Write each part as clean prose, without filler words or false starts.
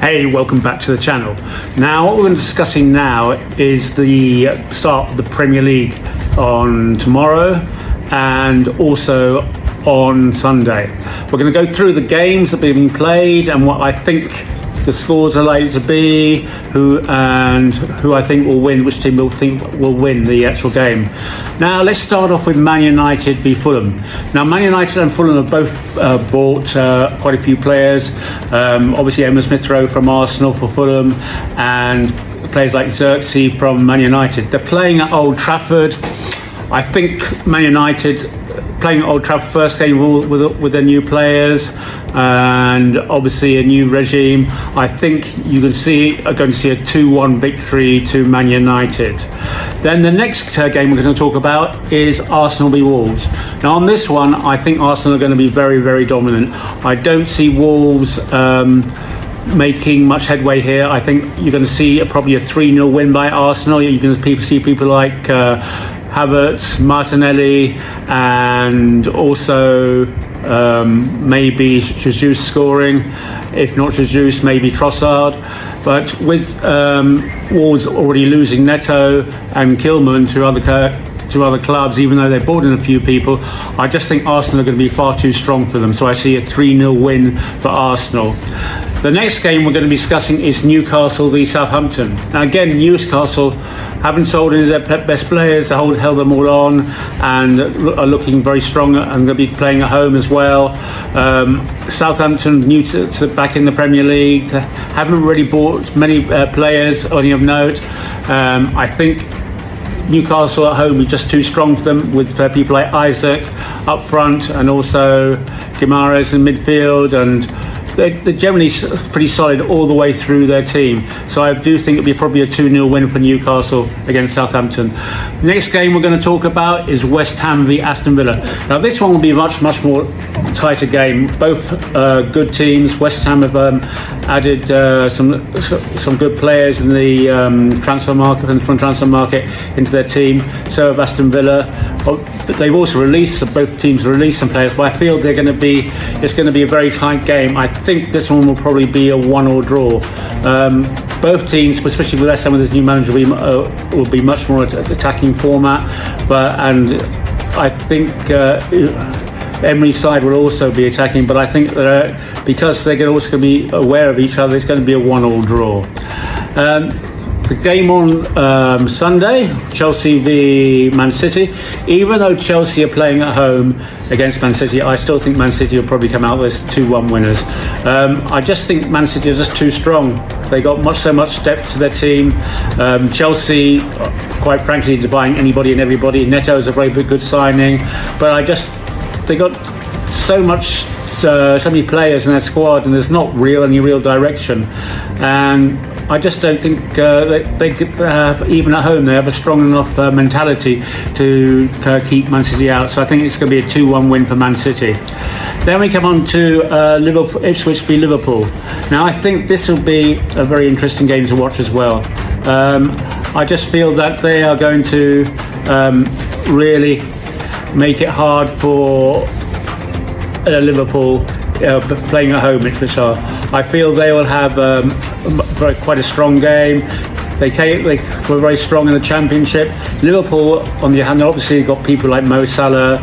Hey, welcome back to the channel. Now, what we're going to be discussing now is the start of the Premier League on tomorrow and also on Sunday. We're going to go through the games that have been played and what I think the scores are likely to be, who I think will win, which team will win the actual game. Now let's start off with Man United v Fulham. Now Man United and Fulham have both bought quite a few players. Obviously Emile Smith-Rowe from Arsenal for Fulham, and players like Xerxes from Man United. They're playing at Old Trafford. I think Man United playing at Old Trafford first game with their new players and obviously a new regime. I think are going to see a 2-1 victory to Man United. Then the next game we're going to talk about is Arsenal v Wolves. Now on this one, I think Arsenal are going to be very, very dominant. I don't see Wolves making much headway here. I think you're going to see probably a 3-0 win by Arsenal. You can see people like Havertz, Martinelli, and also maybe Jesus scoring. If not Jesus, maybe Trossard. But with Wolves already losing Neto and Kilman to other clubs, even though they brought in a few people, I just think Arsenal are going to be far too strong for them. So I see a 3-0 win for Arsenal. The next game we're going to be discussing is Newcastle v Southampton. Now again, Newcastle haven't sold any of their best players. They held them all on and are looking very strong and going to be playing at home as well. Southampton, new to back in the Premier League, haven't really bought many players, only of note. I think Newcastle at home are just too strong for them, with people like Isaac up front and also Guimaraes in midfield, and they're generally pretty solid all the way through their team. So I do think it'll be probably a 2-0 win for Newcastle against Southampton. The next game we're going to talk about is West Ham v Aston Villa. Now this one will be a much more tighter game. Both good teams. West Ham have added some good players in the transfer market into their team. So have Aston Villa. They've also both teams released some players, but I feel it's going to be a very tight game. I think this one will probably be a 1-1 draw. Both teams, especially with West Ham with his new manager, will be much more attacking format. And I think Emery's side will also be attacking. But I think that because they're also going to be aware of each other, it's going to be a 1-1 draw. The game on Sunday, Chelsea v Man City. Even though Chelsea are playing at home against Man City, I still think Man City will probably come out as 2-1 winners. I just think Man City are just too strong. They got so much depth to their team. Chelsea, quite frankly, they're buying anybody and everybody. Neto is a very good signing, but they got so many players in their squad, and there's not any real direction. And I just don't think they could even at home they have a strong enough mentality to keep Man City out. So I think it's going to be a 2-1 win for Man City. Then we come on to Ipswich v Liverpool. Now I think this will be a very interesting game to watch as well. I just feel that they are going to really make it hard for Liverpool playing at home. I feel they will have quite a strong game. They were very strong in the Championship. Liverpool, on the other hand, obviously got people like Mo Salah,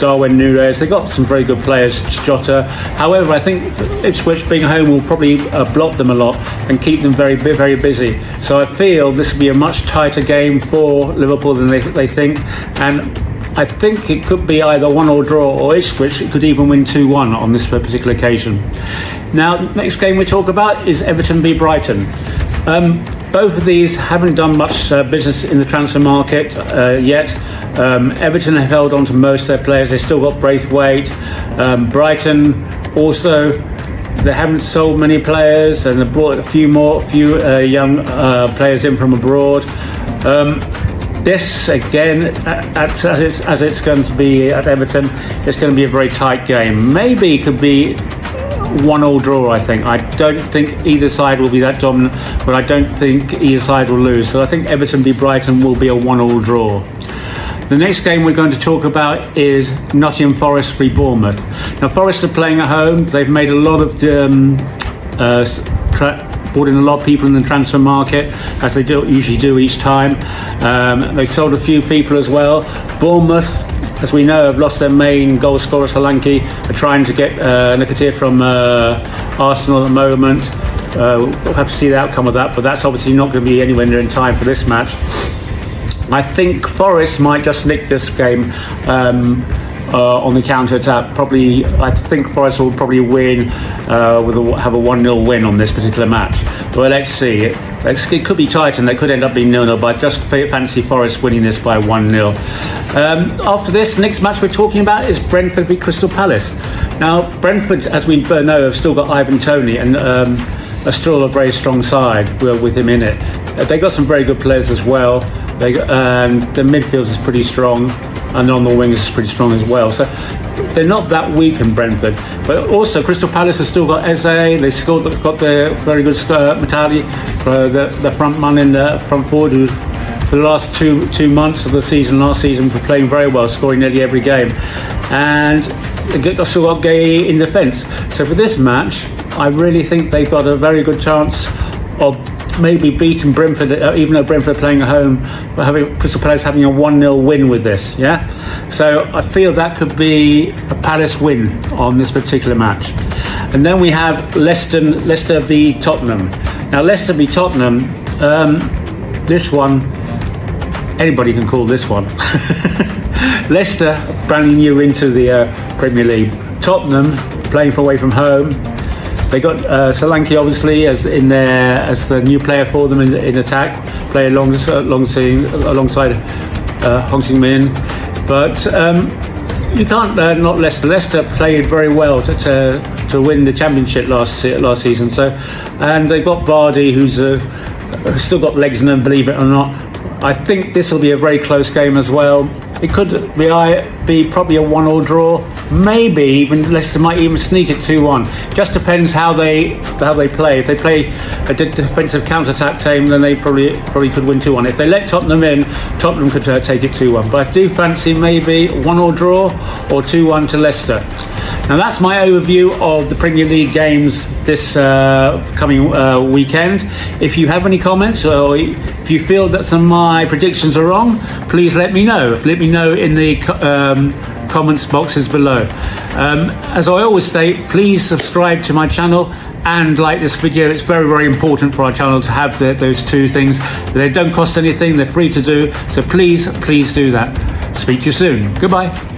Darwin Núñez. They got some very good players, Jota. However, I think Ipswich being home will probably block them a lot and keep them very, very busy. So I feel this will be a much tighter game for Liverpool than they think. And I think it could be either 1-1 draw, or Ipswich could even win 2-1 on this particular occasion. Now, next game we talk about is Everton v Brighton. Both of these haven't done much business in the transfer market yet. Everton have held on to most of their players. They still got Braithwaite. Brighton also, they haven't sold many players, and they've brought a few young players in from abroad. This again, as it's going to be at Everton, it's going to be a very tight game. Maybe it could be 1-1 draw. I think. I don't think either side will be that dominant, but I don't think either side will lose. So I think Everton v Brighton will be a 1-1 draw. The next game we're going to talk about is Nottingham Forest v Bournemouth. Now, Forest are playing at home. They've made a lot of brought in a lot of people in the transfer market, as they usually do each time. They sold a few people as well. Bournemouth, as we know, have lost their main goal scorer, Solanke. Are trying to get Nketiah from Arsenal at the moment. We'll have to see the outcome of that, but that's obviously not going to be anywhere near in time for this match. I think Forest might just nick this game on the counter-attack. Probably, I think Forest will probably win, have a 1-0 win on this particular match. Well, let's see. It could be tight and they could end up being 0-0, but I just fancy Forest winning this by 1-0. After this, next match we're talking about is Brentford v Crystal Palace. Now, Brentford, as we know, have still got Ivan Toney and are still a very strong side with him in it. They got some very good players as well. The midfield is pretty strong, and on the wings is pretty strong as well. So they're not that weak in Brentford. But also Crystal Palace has still got Eze. They still got the very good Matali, the front man in the front forward, who for the last two months of the season, last season, for playing very well, scoring nearly every game. And they've still got Gay in defence. So for this match, I really think they've got a very good chance of maybe beating Brentford, even though Brentford are playing at home, but having Crystal Palace having a 1-0 win with this. Yeah, so I feel that could be a Palace win on this particular match. And then we have Leicester v Tottenham. Now Leicester v Tottenham, this one, anybody can call this one. Leicester brand new into the Premier League. Tottenham playing away from home. They got Solanke obviously as the new player for them in attack, play alongside Hong Min. But you can't not Leicester. Leicester played very well to win the championship last season. So, and they've got Vardy, who's still got legs in them, believe it or not. I think this will be a very close game as well. It could be probably a 1-1 draw. Maybe even Leicester might even sneak it 2-1. Just depends how they play. If they play a defensive counter-attack team, then they probably could win 2-1. If they let Tottenham in, Tottenham could take it 2-1. But I do fancy maybe 1-1 draw or 2-1 to Leicester. Now that's my overview of the Premier League games this coming weekend. If you have any comments or if you feel that some of my predictions are wrong, please let me know. Let me know in the comments boxes below. As I always state, please subscribe to my channel and like this video. It's very, very important for our channel to have those two things. They don't cost anything. They're free to do. So please do that. Speak to you soon. Goodbye.